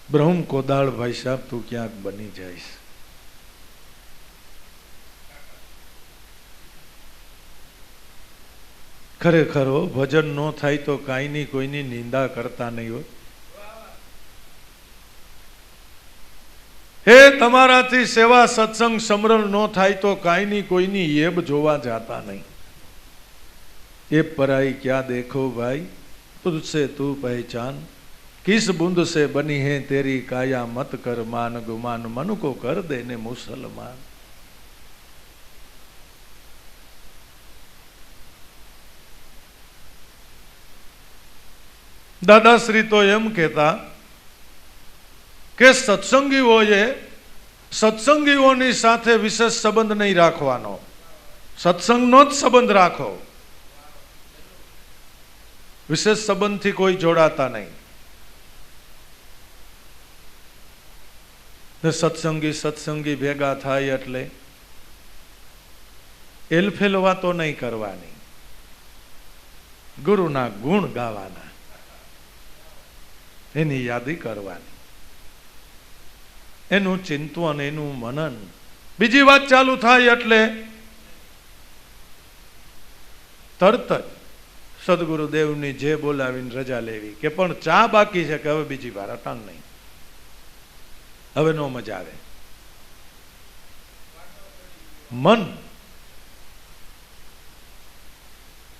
બ્રહ્મ કોદાળ ભાઈ સાહેબ તું ક્યાંક બની જાય. ખરેખર ભજન ન થાય તો કાંઈ નહીં, કોઈની નિંદા કરતા નહીં હોય. હે તમારાથી સેવા સત્સંગ સમરણ ન થાય તો કાંઈ નહીં, કોઈની એબ જોવા જાતા નહીં. એ પરાઈ ક્યાં દેખો ભાઈ, તુझसे तू पहचान, किस बूंद से बनी है तेरी काया, मत कर मान गुमान, मन को कर देने मुसलमान. દાદાશ્રી તો એમ કહેતા કે સત્સંગીઓની સાથે વિશેષ સંબંધ નહીં રાખવાનો, સત્સંગનો જ સંબંધ રાખો, વિશેષ સંબંધથી કોઈ જોડાતા નહીં. સત્સંગી ભેગા થાય એટલે એલફેલ વાતો નહીં કરવાની, ગુરુના ગુણ ગાવાના, એની યાદી કરવાની, એનું ચિંતન, એનું મનન. બીજી વાત ચાલુ થાય એટલે તરત જ સદગુરુદેવની જે બોલાવીને રજા લેવી કે પણ ચા બાકી છે, કે હવે બીજી વાર અટાણ નહીં, હવે નો મજા આવે. મન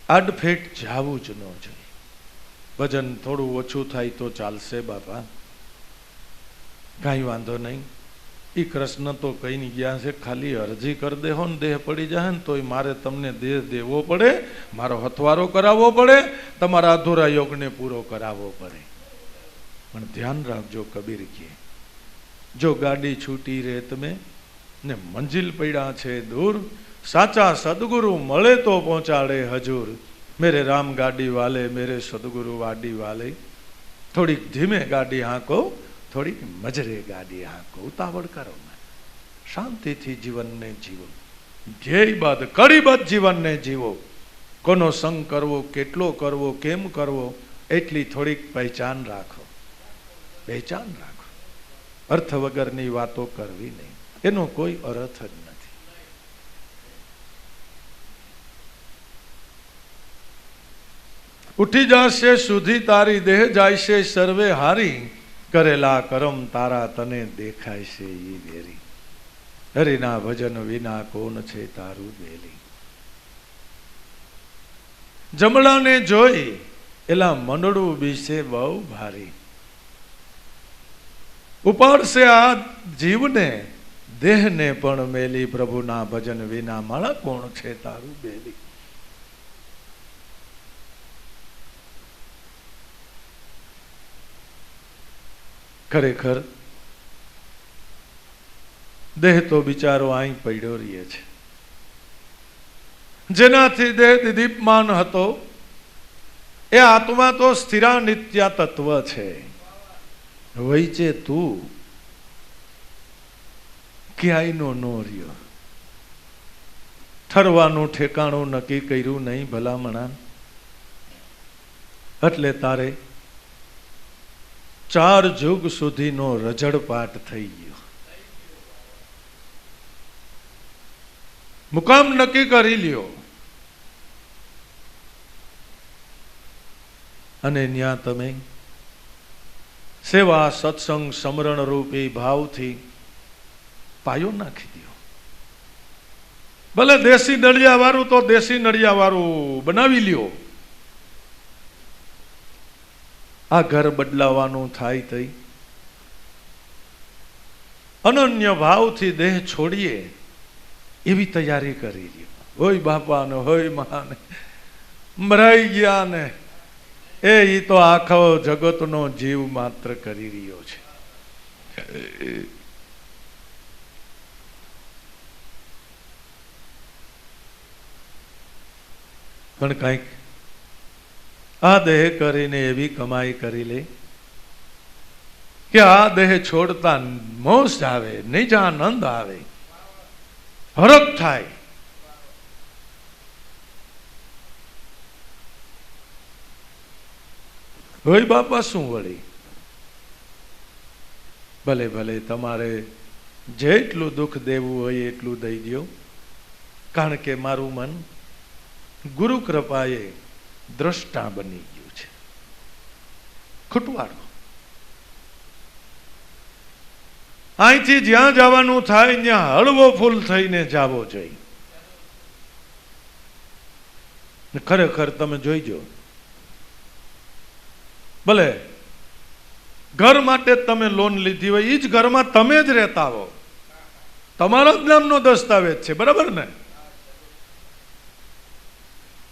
આડફેટ જાવું જ ન જોઈએ. ભજન થોડું ઓછું થાય તો ચાલશે બાપા, કાંઈ વાંધો નહીં. એ કૃષ્ણ તો કઈ ગયા છે, ખાલી અરજી કરી દેહો ને દેહ પડી જાય ને તોય મારે તમને દેહ દેવો પડે, મારો હથવારો કરાવવો પડે, તમારા અધૂરા યોગને પૂરો કરાવવો પડે. પણ ધ્યાન રાખજો, કબીર કહે જો ગાડી છૂટી રે તમે ને મંજિલ પડ્યા છે દૂર, સાચા સદગુરુ મળે તો પહોંચાડે હજૂર. મેરે રામ ગાડી વાલે, મેરે સદગુરુ વાડી વાલે. થોડીક ધીમે ગાડી હાંકો, થોડીક મજરે ગાડી હાંકો, ઉતાવળ કરો ના, શાંતિથી જીવનને જીવો, ધ્યેયબદ્ધ કડીબદ્ધ જીવનને જીવો. કોનો સંગ કરવો, કેટલો કરવો, કેમ કરવો, એટલી થોડીક પહેચાન રાખો, પહેચાન રાખો. અર્થ વગરની વાતો કરવી નહીં, એનો કોઈ અર્થ જ નથી. ઉઠી જશે સુધી તારી દેહ જાય છે સર્વે હારી, કરેલા કરમ તારા તને દેખાય છે ઈ વેરી. હરિના ભજન વિના કોણ છે તારું બેલી. જમણાને જોઈ એલા મંડળું બીશે બહુ ભારી, ઉપાડશે આ જીવને દેહને પણ મેલી. પ્રભુના ભજન વિના માળા કોણ છે તારું બેલી. ખરેખર દેહ તો બિચારો અહીં પડ્યો રહીએ છે. જેનાથી દેહ દીદીપમાન હતો એ આત્મા તો સ્થિરા નિત્યા તત્વ છે. વૈચે તું ક્યાંયનો નો રહ્યો, ઠરવાનું ઠેકાણું નક્કી કર્યું નહીં ભલામણા. એટલે તારે 4 યુગ સુધીનો રજડપાટ થઈ ગયો. મુકામ નક્કી કરી લ્યો અને ત્યાં તમે સેવા સત્સંગ સમરણ રૂપી ભાવથી પાયો નાખી દો. ભલે દેશી નળિયા વાળું તો દેશી નળિયા વાળું બનાવી લ્યો, આ ઘર બદલાવાનું થાય તઈ અનન્ય ભાવથી દેહ છોડીએ એવી તૈયારી કરી લ્યો. હોય બાપા ને હોય મહાને મરાઈ ગયા ને એ તો આખો જગતનો જીવ માત્ર કરી રહ્યો છે. પણ કંઈક આ દેહ કરીને એવી કમાઈ કરી લે કે આ દેહ છોડતા મોજ આવે, નિજાનંદ આવે, હરખ થાય. હોય બાપા શું વળી, ભલે ભલે તમારે જેટલું દુઃખ દેવું હોય એટલું દઈ દો, કારણ કે મારું મન ગુરુ કૃપાએ દ્રષ્ટા બની ગયું છે. ખૂટવાડો અહીંથી જ્યાં જવાનું થાય ત્યાં હળવો ફૂલ થઈને જાવો જોઈએ. ખરેખર તમે જોઈજો, ભલે ઘર માટે તમે લોન લીધી હોય એ જ ઘરમાં તમે જ રહેતા હો, તમારા જ નામનો દસ્તાવેજ છે, બરાબર ને?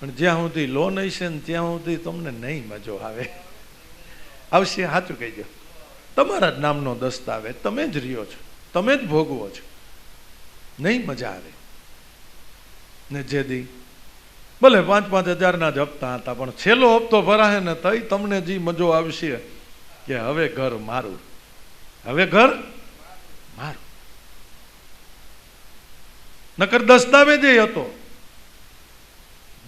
પણ જ્યાં સુધી લોન હશે ને ત્યાં સુધી તમને નહીં મજો આવે. આવશે, સાચું કહીજો. તમારા જ નામનો દસ્તાવેજ, તમે જ રહ્યો છો, તમે જ ભોગવો છો, નહીં મજા આવે. ને જે દી ભલે 5-5 હજારના જ હપ્તા હતા, પણ છેલ્લો હપ્તો ભરાશે ને તઈ તમને જે મજો આવશે કે હવે ઘર મારું, હવે ઘર મારું. નકર દસ્તાવેજ હતો,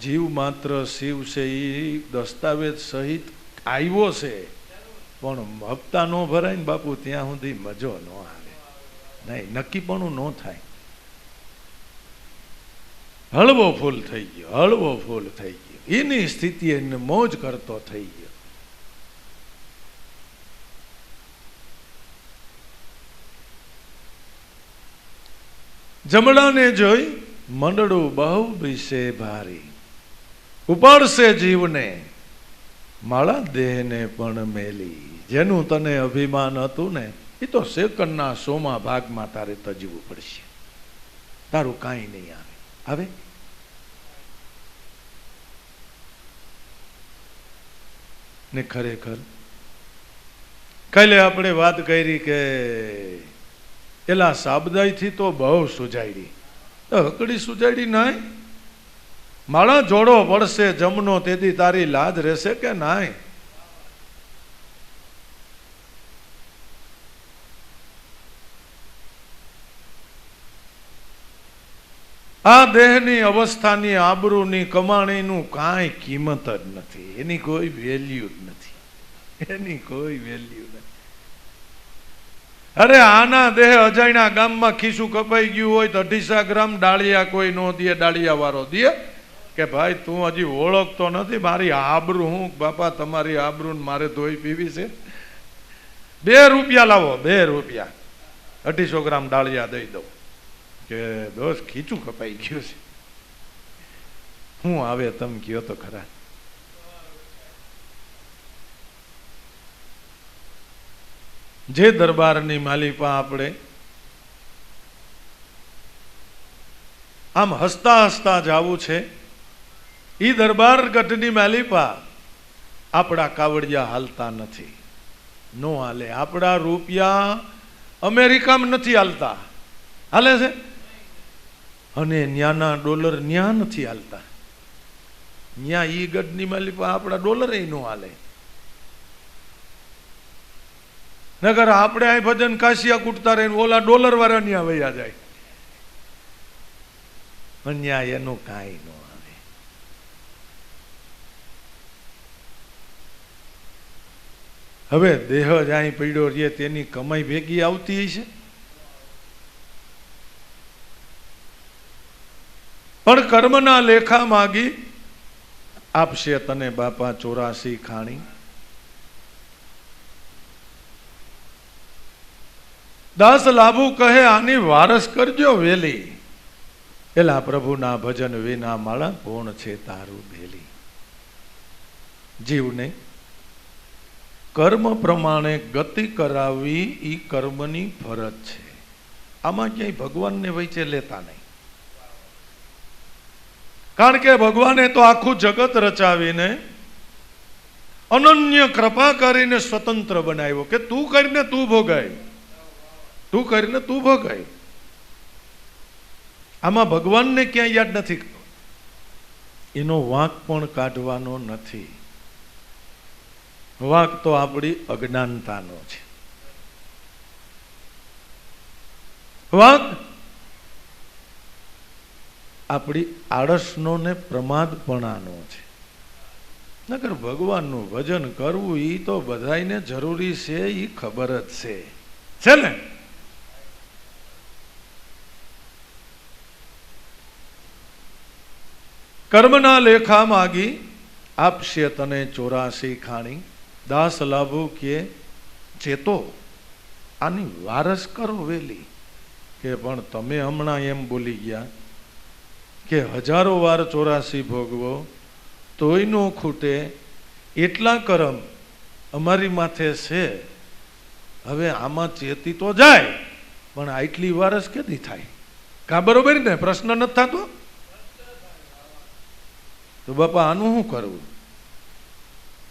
જીવ માત્ર શિવ છે એ દસ્તાવેજ સહિત આવ્યો છે, પણ હપ્તા ન ભરાય ને બાપુ ત્યાં સુધી મજો ન આવે, નહીં નક્કીપણું ન થાય. હળવો ફૂલ થઈ ગયો, હળવો ફૂલ થઈ ગયો, એની સ્થિતિ એને મોજ કરતો થઈ ગયો. જમડાને જોઈ મંડળું બહુ વિશે ભારી, ઉપાડશે જીવને માળા દેહને પણ મેલી. જેનું તને અભિમાન હતું ને એ તો સેકન્ડના 100મા ભાગમાં તારે તજવું પડશે, તારું કાંઈ નહીં આવે. આવે ને ખરેખર કાલે આપણે વાત કરી કે એલા સાબદાઈથી તો બહુ સુજાડી, હકડી સુજાડી નાય, માળા જોડો પડશે જમનો તેથી તારી લાજ રહેશે કે નાય. આ દેહની અવસ્થાની આબરૂની કમાણીનું કાંઈ કિંમત જ નથી, એની કોઈ વેલ્યુ જ નથી, એની કોઈ વેલ્યુ નથી. અરે આના દેહ અજાણ્યા ગામમાં ખીસું કપાઈ ગયું હોય તો 250 ગ્રામ ડાળિયા કોઈ નો દે, ડાળિયા વાળો દે કે ભાઈ તું હજી ઓળખતો નથી મારી આબરૂ. હું બાપા તમારી આબરૂ મારે ધોઈ પીવી છે, 2 રૂપિયા લાવો, 2 રૂપિયા 250 ગ્રામ ડાળિયા દઈ દઉં કે દોસ્ત ખીચું કપાઈ ગયું છે. હું આવે તમે કયો તો ખરા. જે દરબારની માલિપા આપણે આમ હસતા હસતા જાવું છે, એ દરબાર ગઢની માલિપા આપણા કાવડિયા હાલતા નથી, નો હાલે. આપણા રૂપિયા અમેરિકામાં નથી હાલતા, હાલે છે, અને ન્યાના ડોલર ન્યા નથી હાલતા. ન્યા ઈ ગઢની માલિપા આપણા ડોલર નો હાલે. નગર આપણે અહીં ભજન કાશિયા કૂટતા રહીને ઓલા ડોલર વાળા ન્યા વયા જાય, ન્યા એનું કાંઈ ન આવે. હવે દેહ જ અહીં પડ્યો રે તેની કમાઈ ભેગી આવતી છે, પણ કર્મના લેખા માગી આપશે તને બાપા 84 ખાણી. દાસ લાભુ કહે આની વારસ કરજો વેલી, એલા પ્રભુના ભજન વિના માળા કોણ છે તારું ભેલી. જીવને કર્મ પ્રમાણે ગતિ કરાવવી એ કર્મની ફરજ છે. આમાં ક્યાંય ભગવાનને વચ્ચે લેતા નહીં. કારણ કે ભગવાને તો આખું જગત રચાવીને અનન્ય કૃપા કરીને સ્વતંત્ર બનાવ્યો કે તું કરીને તું ભોગાય, તું કરીને તું ભોગાય. આમાં ભગવાનને ક્યાંય યાદ નથી, એનો વાંક પણ કાઢવાનો નથી. વાંક તો આપણી અજ્ઞાનતાનો છે. વાંક આપણી આળસનો ને પ્રમાદપણાનો છે. નકર ભગવાનનું ભજન કરવું એ તો બધાને જરૂરી છે, એ ખબર જ છે ને. કર્મના લેખા માગી આપશે તને 84 ખાણી, દાસ લાભો કે ચેતો આની વારસ કરો વેલી. કે પણ તમે હમણાં એમ બોલી ગયા કે 1000 વાર 84 ભોગવો તોય નો ખૂટે, એટલા કરમ અમારી માથે છે. હવે આમાં ચેતી તો જાય, પણ આટલી વારસ કેદી થાય? કા બરોબર ને? પ્રશ્ન નથી થતો? તો બાપા આનું શું કરવું?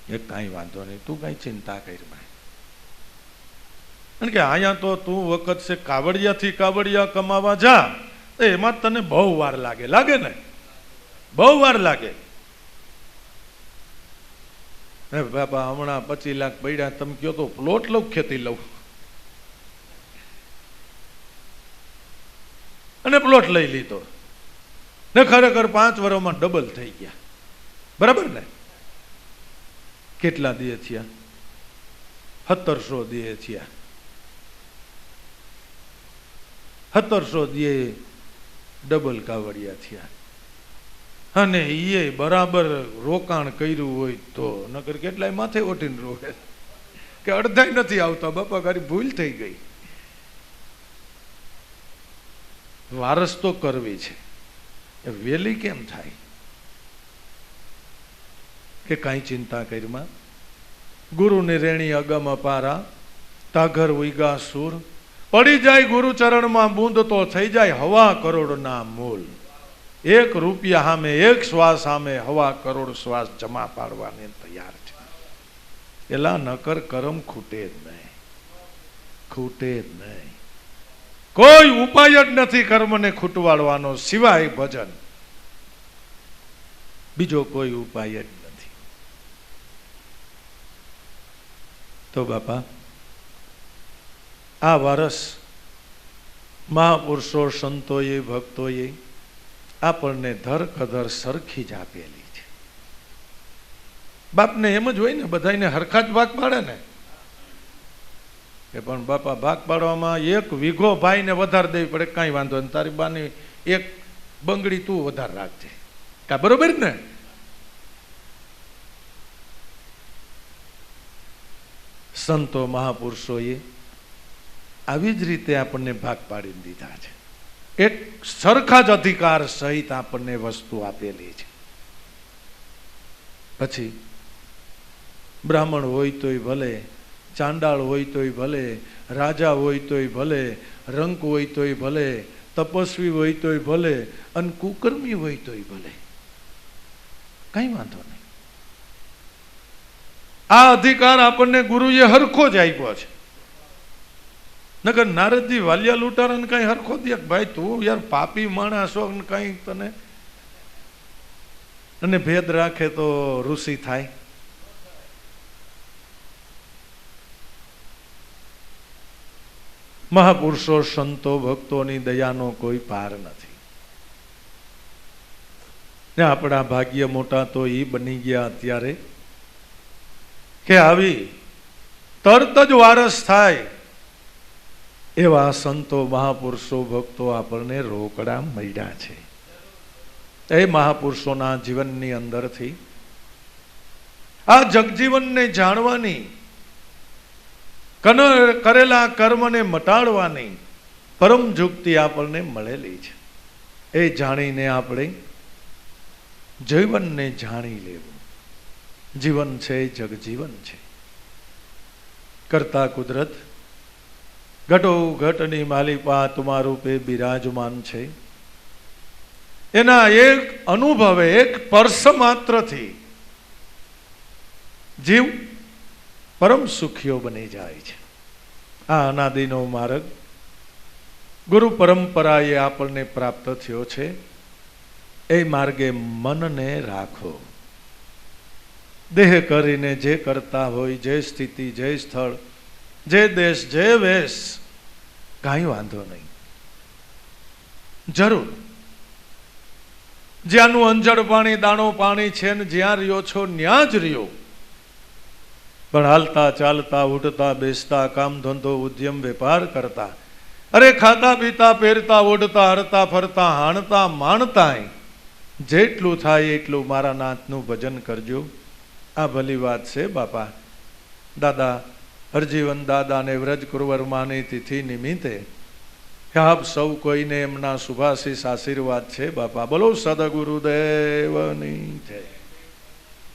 એ કાંઈ વાંધો નહીં, તું કાંઈ ચિંતા કરી ભાઈ. કારણ કે અહીંયા તો તું વખત છે કાવડિયાથી કાવડિયા કમાવા જા, તો એમાં તને બહુ વાર લાગે. લાગે ને? બહુ વાર લાગે. બાપા હમણાં 25 લાખ પડ્યા, તમે કયો તો પ્લોટ લઉં, ખેતી લઉં, અને પ્લોટ લઈ લીધો ને ખરેખર 5 વર્ષમાં ડબલ થઈ ગયા. બરાબર ને? કેટલા દિયે થયા? 1700 દિયે થયા. 1700 દિયે ડબલ કાવડિયા થયા. અને એ બરાબર રોકાણ કર્યું હોય તો, નકર કેટલાય માથે ઓટીને રોવે કે અડધાય નથી આવતા. બાપા ગાડી ભૂલ થઈ ગઈ. વારસ તો કરવી છે, એ વેલી કેમ થાય? કે કાંઈ ચિંતા કરીમાં ગુરુની રેણી અગમ અપારા, તાઘર ઉઈગા સુર, પડી જાય ગુરુ ચરણમાં બૂંદ તો થઈ જાય 1.25 કરોડના મૂલ. 1 રૂપિયા સામે 1 શ્વાસ સામે 1.25 કરોડ શ્વાસ જમા પાડવાને તૈયાર છે. એલા નકર કરમ ખૂટે જ નહીં, ખૂટે જ નહીં. કોઈ ઉપાય જ નથી કર્મને ખૂટવાડવાનો સિવાય ભજન. બીજો કોઈ ઉપાય જ નથી. તો બાપા આ વર્ષ મહાપુરુષો સંતોએ ભક્તોએ આપણને ધર કધર સરખી જ આપેલી છે. બાપને એમ જ હોય ને, બધાને હરખા જ ભાગ પાડે ને. કે પણ બાપા ભાગ પાડવામાં 1 વીઘો ભાઈને વધારે દેવી પડે, કાંઈ વાંધો નહીં, તારી બાની 1 બંગડી તું વધારે રાખજે. કા બરોબર ને? સંતો મહાપુરુષોએ આવી જ રીતે આપણને ભાગ પાડી દીધા છે. એક સરખા જ અધિકાર સહિત આપણને વસ્તુ આપેલી છે. પછી બ્રાહ્મણ હોય તોય ભલે, ચાંડાળ હોય તોય ભલે, રાજા હોય તોય ભલે, રંક હોય તોય ભલે, તપસ્વી હોય તોય ભલે, અને કુકર્મી હોય તોય ભલે, કઈ વાંધો નહીં. આ અધિકાર આપણને ગુરુએ હરખો જ આપ્યો છે. નકર નારદજી વાલિયા લૂંટારાને કઈ હરખો દે? ભાઈ તું યાર પાપી માણસ છો, કઈ તને અને ભેદ રાખે તો ઋષિ થાય. મહાપુરુષો સંતો ભક્તોની દયાનો કોઈ પાર નથી. ને આપણા ભાગ્ય મોટા તો એ બની ગયા અત્યારે કે આવી તરત જ વારસ થાય એવા સંતો મહાપુરુષો ભક્તો આપણને રોકડા મળ્યા છે. એ મહાપુરુષોના જીવનની અંદરથી આ જગજીવનને જાણવાની, કરેલા કર્મને મટાડવાની પરમ યુક્તિ આપણને મળેલી છે. એ જાણીને આપણે જીવનને જાણી લેવું. જીવન છે જગજીવન છે. કરતા કુદરત ઘટો ઘટની માલિપા તમારા રૂપે બિરાજમાન છે. એના એક અનુભવે, એક સ્પર્શ માત્રથી જીવ પરમ સુખીઓ બની જાય છે. આ અનાદિનો માર્ગ ગુરુ પરંપરાએ આપણને પ્રાપ્ત થયો છે. એ માર્ગે મનને રાખો. દેહ કરીને જે કરતા હોય, જે સ્થિતિ, જે સ્થળ, જે દેશ, જે વેશ, કાંઈ વાંધો નહીં. જરૂર જ્યાંનું અંજળ પાણી, દાણો પાણી છે ને જ્યાં રહ્યો છો ત્યાં જ રહ્યો. પણ હાલતા ચાલતા ઉઠતા બેસતા, કામ ધંધો ઉદ્યમ વેપાર કરતા, અરે ખાતા પીતા પહેરતા ઓઢતા હરતા ફરતા હાણતા માણતા જેટલું થાય એટલું મારા નાથનું ભજન કરજો. આ ભલી વાત છે બાપા. દાદા હરજીવન દાદાને વ્રજ કુંવરમાની તિથિ નિમિત્તે આપ સૌ કોઈને એમના શુભાશીષ આશીર્વાદ છે બાપા. બોલો સદગુરુદેવની જય.